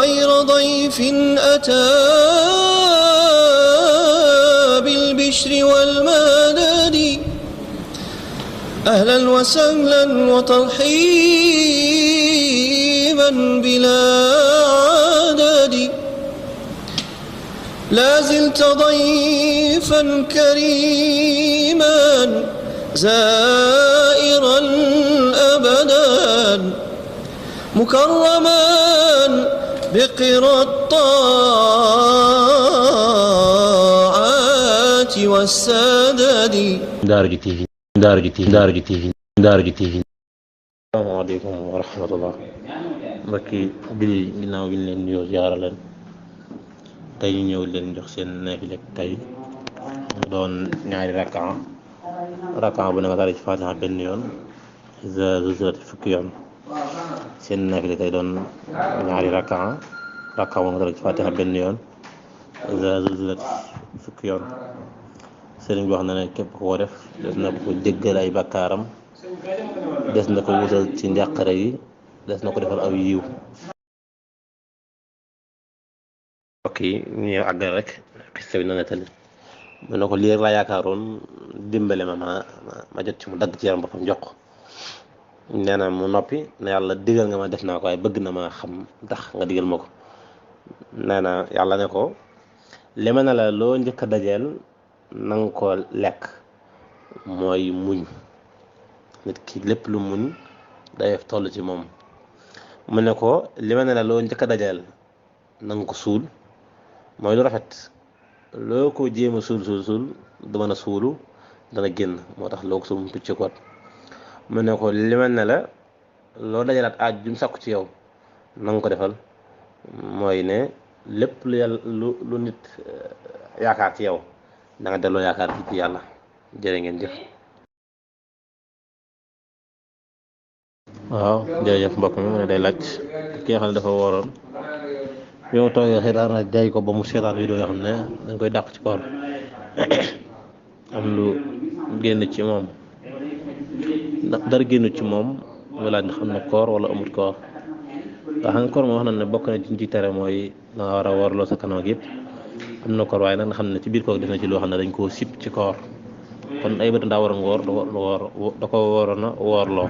غير ضيف أتى بالبشر والمدد أهلا وسهلا وترحيبا بلا عدد لا زلت ضيفا كريما زائرا أبدا مكرما بقرى الطاعات والسدد. Daara J TV. Asalaamaaleykum wa rahmatullah. mbokki julli ginnaaw bi ñu leen nuyoo ziyaara leen tey ñu ñëw leen jox seen naafila tey doon ñaari rakka bu nekk tari ci Faatiha benn yoon iza zulzilat fukki yoon. seen naafila tey doon ñaari rakka bu nekk tari ci Faatiha benn yoon iza zulzilat fukki yoon. sëriñ bi wax na ne képp koo def des na ko jéggal ay bakkaaram, des na ko wutal ci njàqare yi, des na ko defal aw yiw. mbokk yi ñu àggal rek xista bi na nettali mu ne ko lii laa yaakaaroon dimbale ma jot ci mu dagg ci yaram boppam jox ko. nee na mu noppi ne yàlla digal nga ma def naa ko waaye bëgg na ma xam ndax nga digal ma ko. nee na yàlla ne ko li ma ne la loo njëkk a dajeel nanga ko lekk, mooy muñ. nit ki lépp lu muñ day toll ci moom. mu ne ko li ma ne la loo njëkk a dajeel nanga ko suul, mooy lu rafet. loo ko jéem a suul du mën a suulu, dana génn. moo tax loo ko suul mu picc koot. mu ne ko li ma ne la loo dajalaat aaj jum sàkku ci yow nanga ko defal, mooy ne lépp lu yàlla lu nit yaakaar ci yow da nga delloo yaakaar ci yàlla. jërë ngeen jëf. waaw jërëjëf mbokk mi mu ne day laaj ki nga xam ne dafa wooroon bi mu toogee xibaar na jaay ko ba mu seetaan vidéo yoo xam ne dañ koy dàq ci koor am lu génn ci moom, ndax dara génn ci moom mu laaj ndax am na koor wala amut koor. ndax xam nga koor moom wax na ne bokk na ci tere mooy da nga war a woorloo sa kanam ak yëpp. am na koor waaye nag nga xam ne ci biir koor def na ci loo xam ne dañ koo sib ci koor, kon ay bët daa war a ngoor da ko waroon a woorloo.